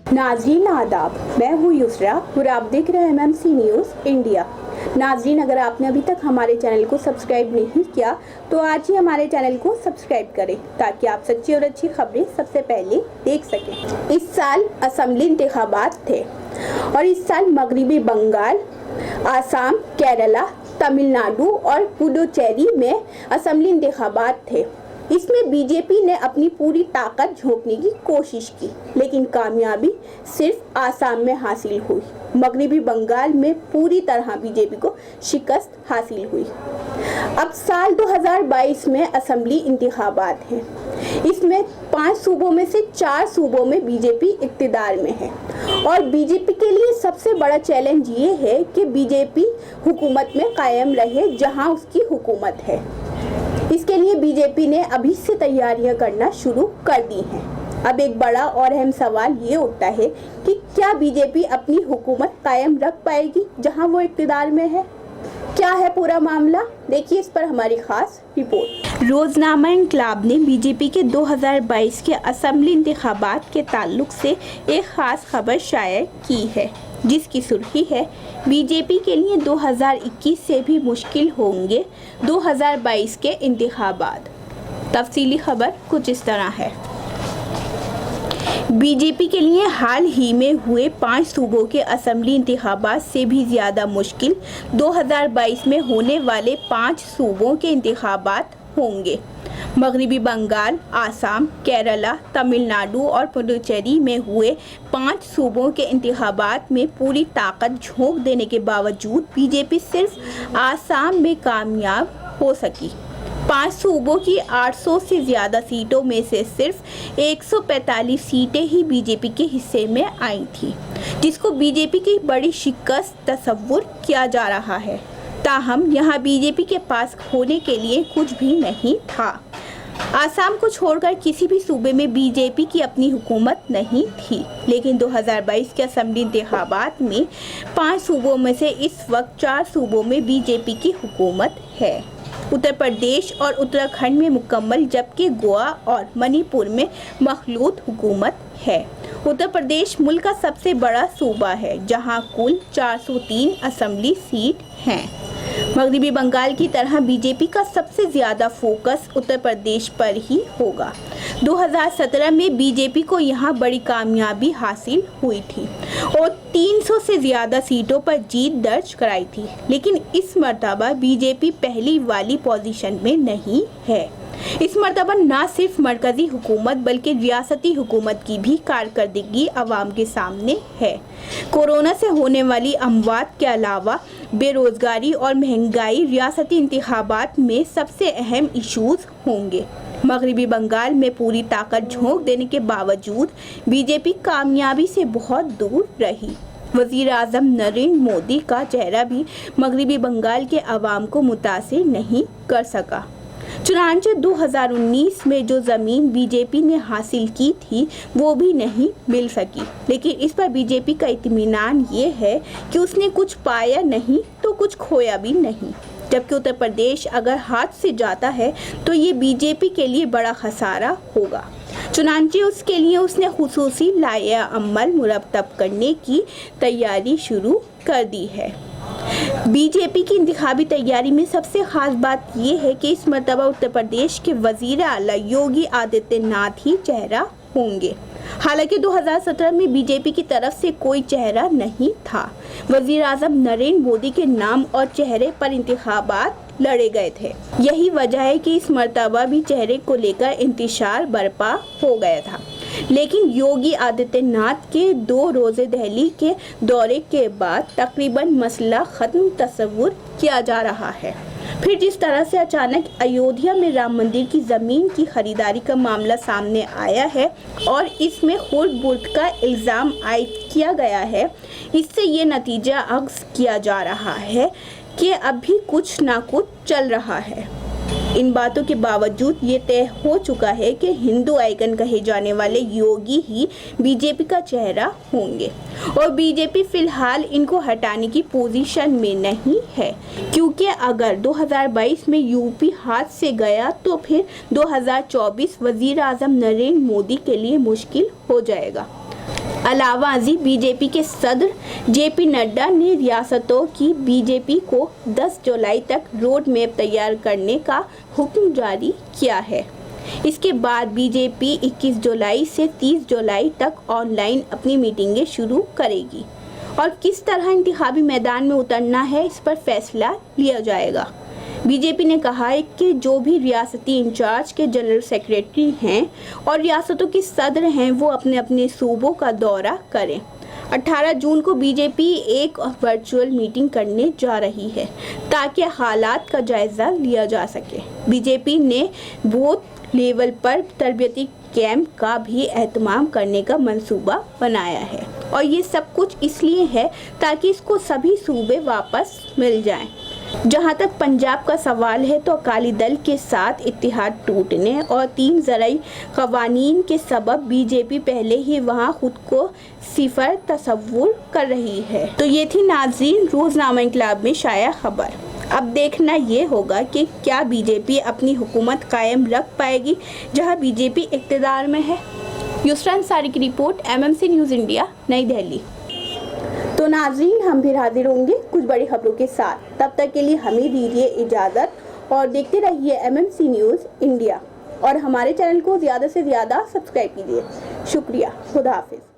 नाज़रीन आदाब, मैं हूँ युसरा और आप देख रहे हैं MMC न्यूज़ इंडिया। नाज़रीन, अगर आपने अभी तक हमारे चैनल को सब्सक्राइब नहीं किया तो आज ही हमारे चैनल को सब्सक्राइब करें ताकि आप सच्ची और अच्छी खबरें सबसे पहले देख सकें। इस साल असेंबली इंतखाबात थे और इस साल मगरबी बंगाल, आसाम, केरला, तमिलनाडु और पुडुचेरी में असेंबली इंतखाबात थे। इसमें बीजेपी ने अपनी पूरी ताकत झोंकने की कोशिश की, लेकिन कामयाबी सिर्फ आसाम में हासिल हुई। मगरबी बंगाल में पूरी तरह बीजेपी को शिकस्त हासिल हुई। अब साल 2022 में असेंबली इंतखाबात हैं। इसमें 5 सूबों में से 4 सूबों में बीजेपी इक़्तिदार में है और बीजेपी के लिए सबसे बड़ा चैलेंज ये है कि बीजेपी हुकूमत में कायम रहे जहां उसकी हुकूमत है। इसके लिए बीजेपी ने अभी से तैयारियां करना शुरू कर दी हैं। अब एक बड़ा और अहम सवाल ये उठता है कि क्या बीजेपी अपनी हुकूमत कायम रख पाएगी जहां वो इक़्तिदार में है? क्या है पूरा मामला, देखिए इस पर हमारी खास रिपोर्ट। रोजनामा इनकलाब ने बीजेपी के 2022 के असेंबली इंतखाबात के ताल्लुक से एक खास खबर शाया की है, जिसकी सुर्खी है बीजेपी के लिए 2021 से भी मुश्किल होंगे 2022 के इंतखाबात। तफसीली खबर कुछ इस तरह है। बीजेपी के लिए हाल ही में हुए 5 सूबों के असेंबली इंतखाबात से भी ज़्यादा मुश्किल 2022 में होने वाले 5 सूबों के इंतखाबात होंगे। मगरबी बंगाल, आसाम, केरला, तमिलनाडु और पुडुचेरी में हुए 5 सूबों के इंतखाबात में पूरी ताकत झोंक देने के बावजूद बीजेपी सिर्फ आसाम में कामयाब हो सकी। 5 सूबों की 800 से ज़्यादा सीटों में से सिर्फ 145 सीटें ही बीजेपी के हिस्से में आई थी, जिसको बीजेपी की बड़ी शिकस्त तस्वुर किया जा रहा है। ताहम यहाँ बीजेपी के पास खोने के लिए कुछ भी नहीं था। आसाम को छोड़कर किसी भी सूबे में बीजेपी की अपनी हुकूमत नहीं थी, लेकिन 2022 के असेंबली इंतखाबात में 5 सूबों में से इस वक्त 4 सूबों में बीजेपी की हुकूमत है। उत्तर प्रदेश और उत्तराखंड में मुकम्मल, जबकि गोवा और मणिपुर में मखलूत हुकूमत है। उत्तर प्रदेश मुल्क का सबसे बड़ा सूबा है, जहां कुल 403 असेंबली सीट हैं। मगरबी बंगाल की तरह बीजेपी का सबसे ज़्यादा फोकस उत्तर प्रदेश पर ही होगा। 2017 में बीजेपी को यहाँ बड़ी कामयाबी हासिल हुई थी और 300 से ज़्यादा सीटों पर जीत दर्ज कराई थी, लेकिन इस मर्तबा बीजेपी पहली वाली पोजीशन में नहीं है। इस मर्तबा ना सिर्फ मरकज़ी हुकूमत बल्कि रियासती हुकूमत की भी कारकर्दगी आवाम के सामने है। कोरोना से होने वाली अमवात के अलावा बेरोज़गारी और महंगाई रियासती इंतखाबात में सबसे अहम इशूज़ होंगे। मगरबी बंगाल में पूरी ताकत झोंक देने के बावजूद बीजेपी कामयाबी से बहुत दूर रही। वज़ीर आज़म नरेंद्र मोदी का चेहरा भी मगरबी बंगाल के अवाम को मुतासिर नहीं कर सका। चुनांचे 2019 में जो ज़मीन बीजेपी ने हासिल की थी वो भी नहीं मिल सकी, लेकिन इस पर बीजेपी का इत्मीनान ये है कि उसने कुछ पाया नहीं तो कुछ खोया भी नहीं। जबकि उत्तर प्रदेश अगर हाथ से जाता है तो ये बीजेपी के लिए बड़ा खसारा होगा। चुनांचे उसके लिए उसने खुसूसी लाया अमल मुरतब करने की तैयारी शुरू कर दी है। बीजेपी की इंतखाबी तैयारी में सबसे खास बात यह है कि इस मर्तबा उत्तर प्रदेश के वज़ीर आला योगी आदित्यनाथ ही चेहरा होंगे। हालांकि 2017 में बीजेपी की तरफ से कोई चेहरा नहीं था। वज़ीर आज़म नरेंद्र मोदी के नाम और चेहरे पर इंतखाबात लड़े गए थे। यही वजह है कि इस मर्तबा भी चेहरे को लेकर इंतशार बर्पा हो गया था, लेकिन योगी आदित्यनाथ के 2 रोज़े दिल्ली के दौरे के बाद तकरीबन मसला ख़त्म तस्वुर किया जा रहा है। फिर जिस तरह से अचानक अयोध्या में राम मंदिर की ज़मीन की खरीदारी का मामला सामने आया है और इसमें हुर्द-बुर्द का इल्ज़ाम आयद किया गया है, इससे ये नतीजा अख्ज़ किया जा रहा है कि अभी कुछ ना कुछ चल रहा है। इन बातों के बावजूद ये तय हो चुका है कि हिंदू आइकन कहे जाने वाले योगी ही बीजेपी का चेहरा होंगे और बीजेपी फिलहाल इनको हटाने की पोजीशन में नहीं है, क्योंकि अगर 2022 में यूपी हाथ से गया तो फिर 2024 वज़ीर आज़म नरेंद्र मोदी के लिए मुश्किल हो जाएगा। अलावा ازیں بی جے پی کے صدر جے پی نڈا نے ریاستوں کی بی جے پی کو 10 جولائی تک روڈ میپ تیار کرنے کا حکم جاری کیا ہے۔ اس کے بعد بی جے پی 21 جولائی سے 30 جولائی تک آن لائن اپنی میٹنگیں شروع کرے گی اور کس طرح انتخابی میدان میں اترنا ہے اس پر فیصلہ لیا جائے گا۔ بی جے پی نے کہا ہے کہ جو بھی ریاستی انچارج کے جنرل سیکریٹری ہیں اور ریاستوں کے صدر ہیں وہ اپنے اپنے صوبوں کا دورہ کریں۔ 18 جون کو بی جے پی ایک ورچوئل میٹنگ کرنے جا رہی ہے تاکہ حالات کا جائزہ لیا جا سکے۔ بی جے پی نے بوتھ لیول پر تربیتی کیمپ کا بھی اہتمام کرنے کا منصوبہ بنایا ہے اور یہ سب کچھ اس لیے ہے تاکہ اس کو سبھی صوبے واپس مل جائیں۔ جہاں تک پنجاب کا سوال ہے تو اکالی دل کے ساتھ اتحاد ٹوٹنے اور 3 زرعی قوانین کے سبب بی جے پی پہلے ہی وہاں خود کو صفر تصور کر رہی ہے۔ تو یہ تھی ناظرین روزنامہ انقلاب میں شائع خبر۔ اب دیکھنا یہ ہوگا کہ کیا بی جے پی اپنی حکومت قائم رکھ پائے گی جہاں بی جے پی اقتدار میں ہے۔ یسرا انصاری کی رپورٹ، MMC نیوز انڈیا، نئی دہلی۔ تو ناظرین ہم پھر حاضر ہوں گے کچھ بڑی خبروں کے ساتھ، تب تک کے لیے ہمیں دیجیے اجازت اور دیکھتے رہیے MMC نیوز انڈیا اور ہمارے چینل کو زیادہ سے زیادہ سبسکرائب کیجیے۔ شکریہ، خدا حافظ۔